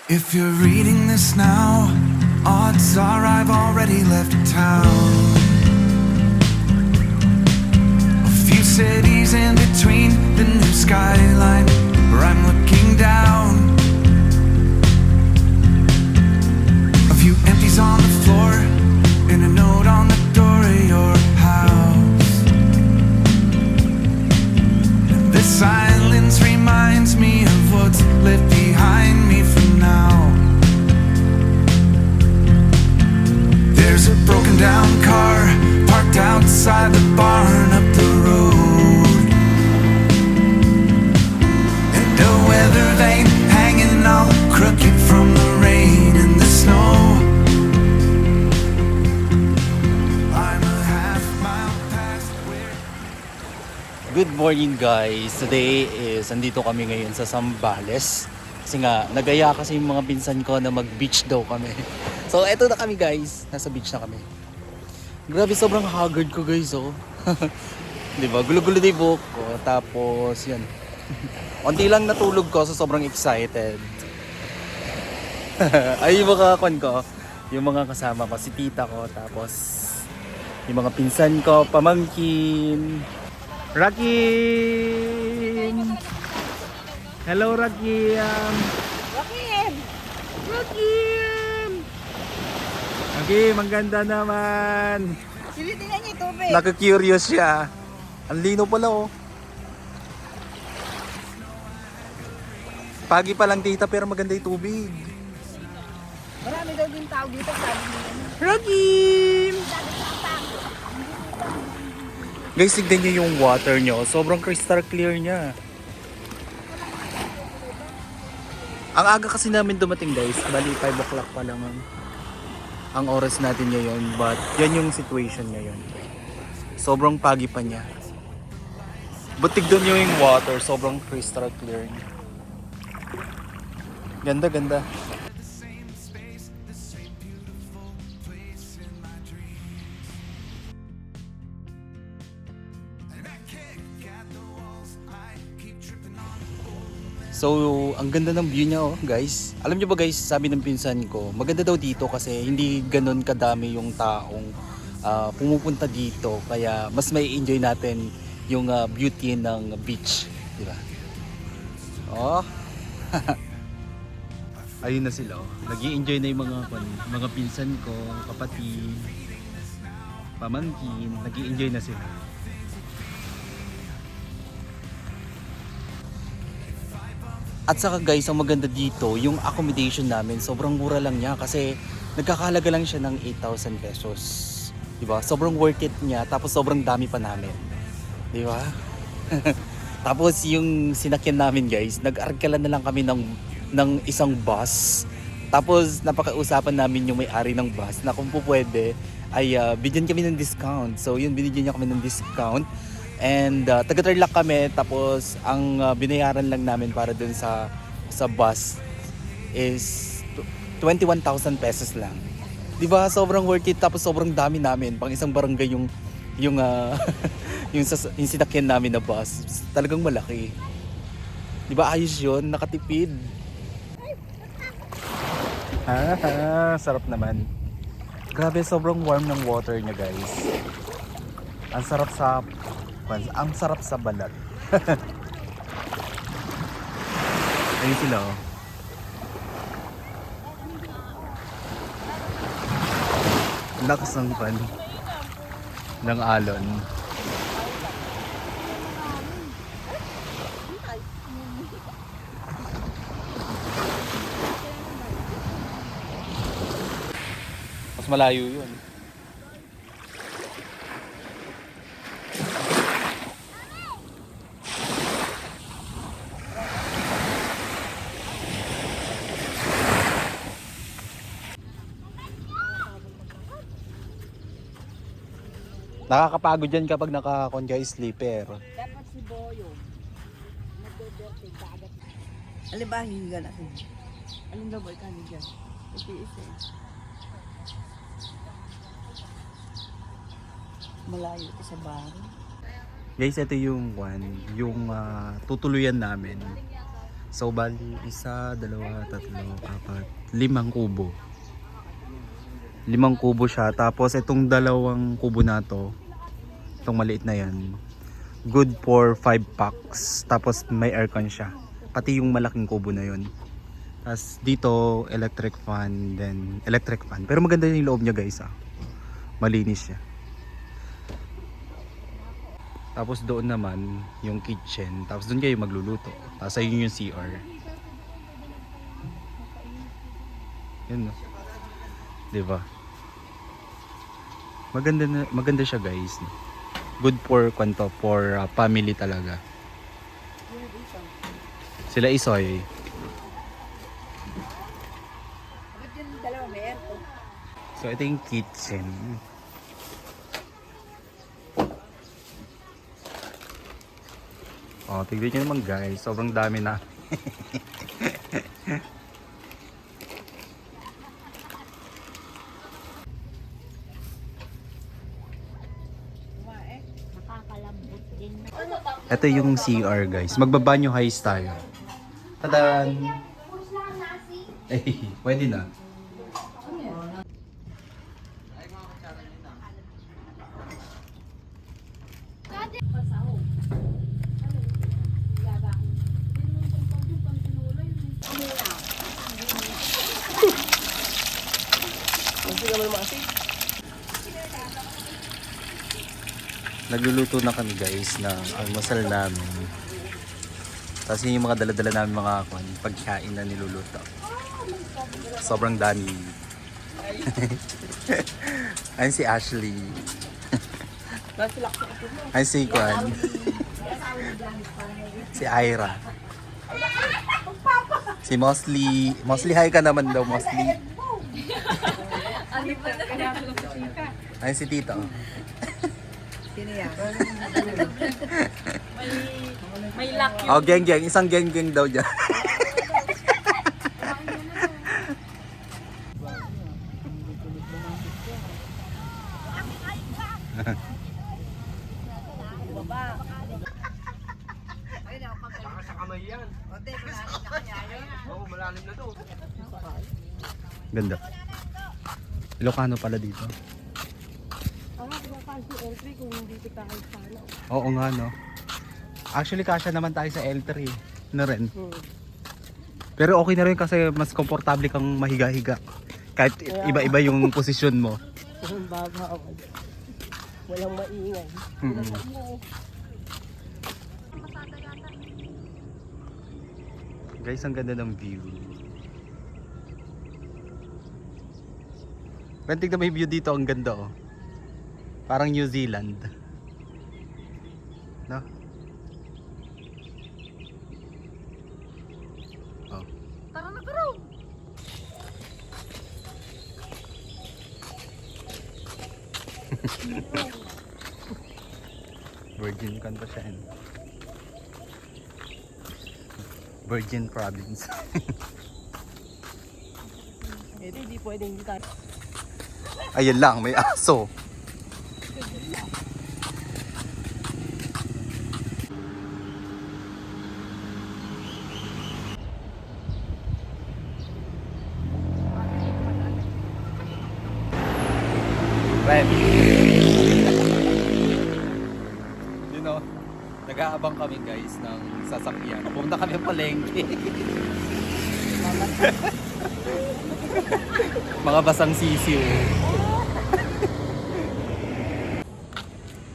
If you're reading this now, odds are I've already left town. A few cities in between the new skyline where I'm looking down. A few empties on the floor and a note on the door of your house. And this silence reminds me of what's left behind me for now. There's a broken down car parked outside the barn up the road, and a weather vane hanging all crooked from the rain and the snow. I'm a half mile past where. Good morning guys. Today is andito kami ngayon sa Zambales. Kasi nga nagaya kasi yung mga pinsan ko na mag-beach daw kami. So eto na kami guys. Nasa beach na kami. Grabe sobrang haggard ko guys oh. 'Di ba? Gulo-gulo din buhok ko. Tapos yan. Unti lang natulog ko so sobrang excited. Ay yung mga kwan ko. Yung mga kasama ko, si tita ko, tapos yung mga pinsan ko, pamangkin. Rakim! Hello, Rakim! Rakim! Rakim! Rakim, ang ganda naman! Silitingnan niyo yung tubig. Naka-curious siya. Ang lino pala oh. Pagi pa lang tita pero maganda yung tubig. Marami daw din tao dito. Sabi nila. Rakim! Guys, tignan nyo yung water nyo. Sobrang crystal clear niya. Ang aga kasi namin dumating guys. Bali 5 o'clock pa lang ang oras natin ngayon. But yan yung situation ngayon. Sobrang pagi pa niya. But tignan nyo yung water. Sobrang crystal clear niya. Ganda, ganda. So, ang ganda ng view niya oh, guys. Alam niyo ba guys, sabi ng pinsan ko, maganda daw dito kasi hindi ganoon kadami yung taong pumupunta dito. Kaya mas may enjoy natin yung beauty ng beach, di ba? Oh. Ayun na sila oh. Nag-i-enjoy na yung mga pinsan ko, kapatid, pamangkin, nag-i-enjoy na sila. At saka guys, ang maganda dito, yung accommodation namin, sobrang mura lang niya kasi nagkakahalaga lang siya ng 8,000 pesos. Diba? Sobrang worth it niya, tapos sobrang dami pa namin. Diba? Tapos yung sinakyan namin guys, nag-arkalan na lang kami ng isang bus. Tapos napakausapan namin yung may-ari ng bus na kung po pwede ay bigyan kami ng discount. So yun, binigyan niya kami ng discount. And taga-Tarlac kami, tapos ang binayaran lang namin para dun sa bus is 21,000 pesos lang. 'Di ba? Sobrang worth it, tapos sobrang dami namin, pang isang barangay yung yung sinakyan namin na bus. Talagang malaki. 'Di ba? Ayos 'yun, nakatipid. Sarap naman. Grabe, sobrang warm ng water niya, guys. Ang sarap sa balat. Ayun sila oh. Lakas ng ng alon. Mas malayo yun. Nakakapagod yan kapag naka-conjoy sleeper. Dapat si Boyo. Nagbe-birthday kaagad. Alin ba hihiga natin? Alin daw ba ikanin dyan? Iti-isa eh. Malayo ito sa bahay. Guys, ito yung tutuluyan namin. So bali, 1, 2, 3, 4, 5 kubo. 5 kubo siya. Tapos itong 2 kubo na to, itong maliit na yan, good for 5 packs. Tapos may aircon siya. Pati yung malaking kubo na yon. Tapos dito, electric fan, then electric fan. Pero maganda yung loob niya guys ah. Malinis siya. Tapos doon naman yung kitchen. Tapos doon kayo magluluto. Tapos ayun yung CR. Yun no. Diba? Maganda siya guys. Good for family talaga. Sila Isoy. Ba't yung dalawa may aircon? So ito yung kitchen. Oh, tignan nyo naman guys, sobrang dami na. Nakakalambot din. Ito yung CR guys. Magbabanyo highs tayo. Tadan! Eh, pwede na. Nagluluto na kami guys ng almusal namin. Tapos yun yung mga dala-dala namin mga pagkain na niluluto. Sobrang dami. Ayun si Ashley. Ayun si Kwan. Si Ira. Si Mosley. Mosley, hi ka naman daw, Mosley. Ayun si Tito. Sino yan? May lock yun. Oh, geng-geng. Isang geng-geng daw dyan. Ganda. Ilocano pala dito. Oo nga no. Actually kasya naman tayo sa L3 na rin. Pero okay na rin kasi mas komportable kang mahiga-higa. Kahit iba-iba yung posisyon mo. Walang maingay. Guys, ang ganda ng view. Pero tignan mo yung view dito, ang ganda oh. Parang New Zealand. No? Oh. Tara na bro! Virgin kan pa siya. Virgin Province. Hindi pwedeng hindi tayo. Ayun lang, may aso. Red. You know, nag-aabang kami guys ng sasakyan. Pumunta kami ng palengke. Mga basang sisiw.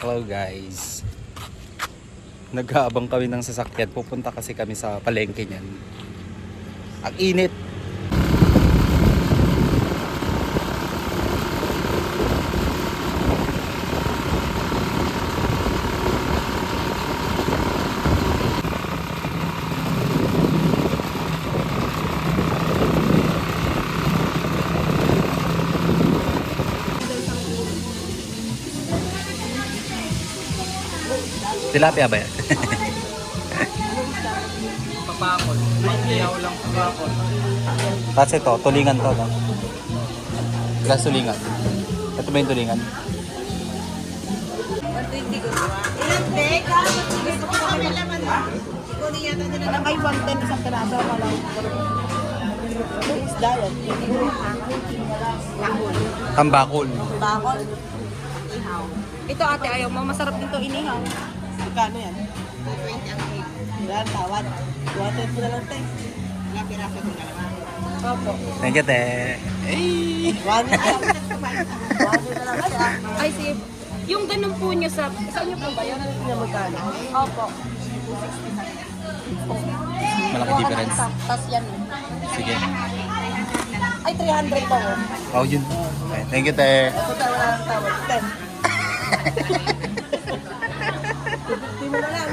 Hello guys. Nag-aabang kami ng sasakyan. Pupunta kasi kami sa palengke niyan. Ang init. Tilapia ba yan? Papakol. Pangyaw lang papakol. Tapos ito, tulingan to, no? Glass tulingan. Ito ba yung tulingan? 120 ko. Ilan, Bek? Gusto ko kami laman. Nakay 110 isang piraso ka lang. Isda yan. Tambakol. Bakol. Ito ate, ayaw mo. Masarap din to inihaw. Magkano yan? 220 ang cake. Wala, tawad. 210 po na lang tayo. Ilang piraso ko na lang. Opo. Thank you, te. One na lang. One na lang siya. Ay, sige. Yung ganun po nyo sa inyo po ba yun? Hindi na magkano. Opo. Malaki difference. Tapos yan. Sige. Ay, 300 ba? Oh, yun. Okay, thank you, te. Ito tayo wala lang tawad. 10. Hindi mo na lang.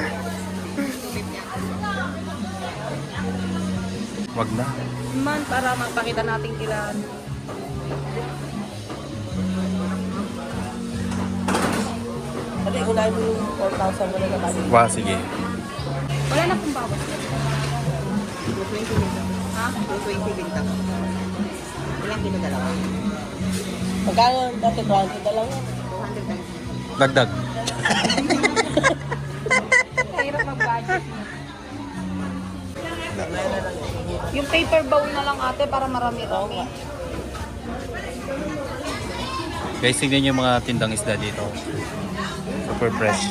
Wag na. Man, para magpakita natin kila. Kasi unahin mo yung 4,000 mo na naman. Wow, sige. Wala na pong bawas. 220 bintang. Ha? 220 bintang. Ilang kilo dalawa? Magkano dati 200 na lang yan? 200 lang. Dagdag. Mahirap mag-budget. Yung paper bowl na lang ate para marami-rami. Guys, tignan niyo yung mga tindang isda dito. Super fresh.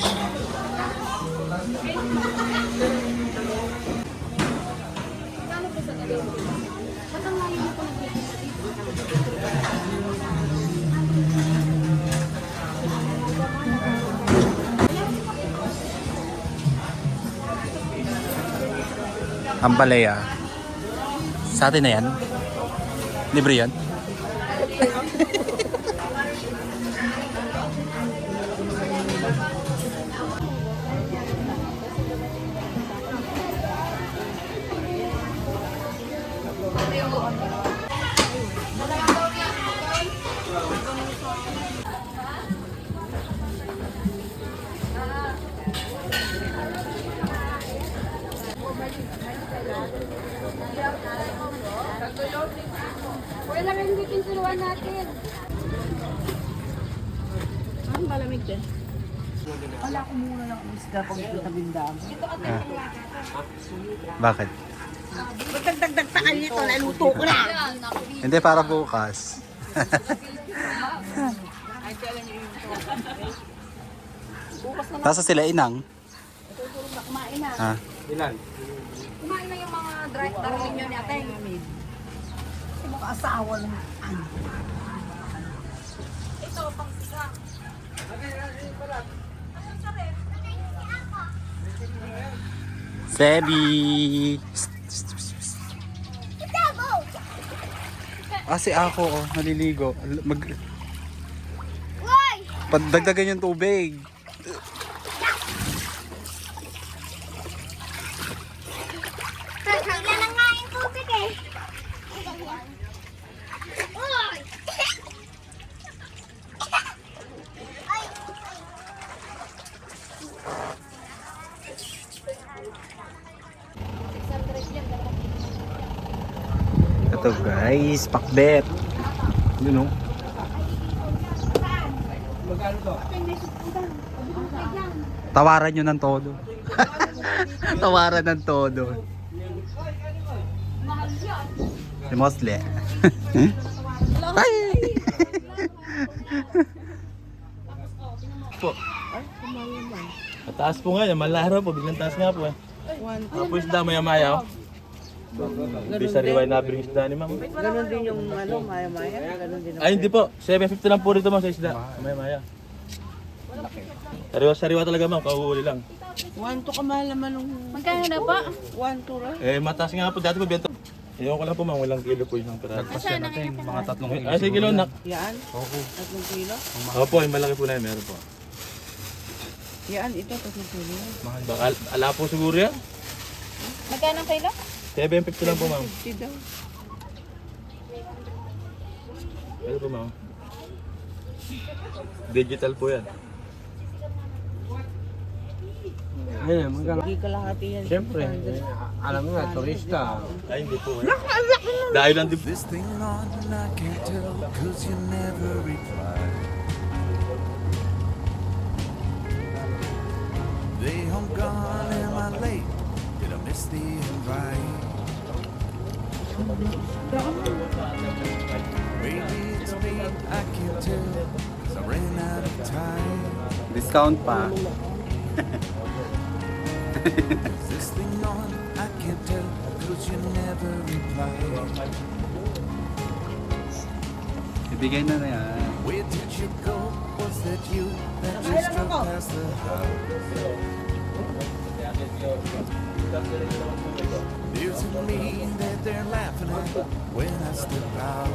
Ang palaya. Sa atin na yan? Libre yan? Wala lang yung pinsuruan natin. Ang balamig dyan. Wala ko muna ng isda pag ito bindang. Bakit? Magdagdag pa kayo nito, naluto ko na. Hindi, para bukas. Nasa sila inang? Kumain na. Ha? Ilan? Kumain na yung mga darling nyo ni ate. Yung mga asawa lang. Ito, pang sisa. Sebi! Ah, si ako, oh, naliligo. Padagdagan yung tubig. Kailan na nga yung tubig eh. Uy! Ay! Ito guys, pakbet. Yun, oh. Tawaran nyo ng todo. Tawaran ng todo. Si Mosle. Ay! Po. Mataas po nga yan, malaro po, biglang taas nga po eh. Tapos isda maya-maya. Hindi sa riway na biring isda ni ma'am. Ganon din yung ano, maya-maya. Ganon din. Ay hindi po, 750 lang po rito ma'am sa isda. Maya-maya. Sariwa talaga ma'am, kauhuli lang. 1 to kamahal naman nung Magkano na ba? 1 to ra. Eh mataas nga po, dati po bento. Ewan ko lang po ma'am, walang kilo po yung pera. Mga 3 kilo. Ay, 6 kilo nak. Yan? 3 kilo? Opo, yung malaki po na yun, meron po. Yan, ito 3 kilo. Baka ala po siguro yan. Magkano ang kilo? 750 lang po ma'am. 50 daw. Meron po ma'am. Digital po yan. Hindi kalahati yan. Siyempre, alam mo nga, turista. Ay, hindi po. Dahil lang din. This thing on and I can't tell, cause you never reply. They home gone, am I late? Did I misty and bright. Maybe it's me, I can't tell, 'cause I ran out of time. Discount pa. Is this thing on? I can't tell, 'cause you never reply. Ibigay na yan. Where did you go? Was that you that just drove past the house? Does it mean that they're laughing at when I step out?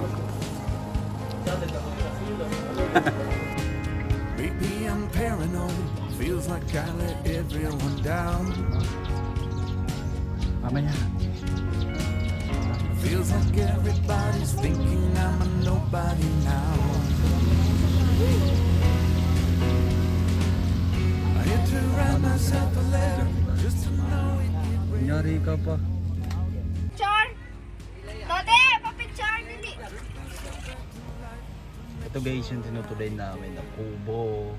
Maybe I'm paranoid. Feels like I let everyone down. Mamaya. Feels like everybody's thinking I'm a nobody now. I had to write myself a letter just to know it get read. Kunyari ka pa. Picture! Tote! Pa-picture! Dili! Ito guys yung tinutuloy namin na kubo.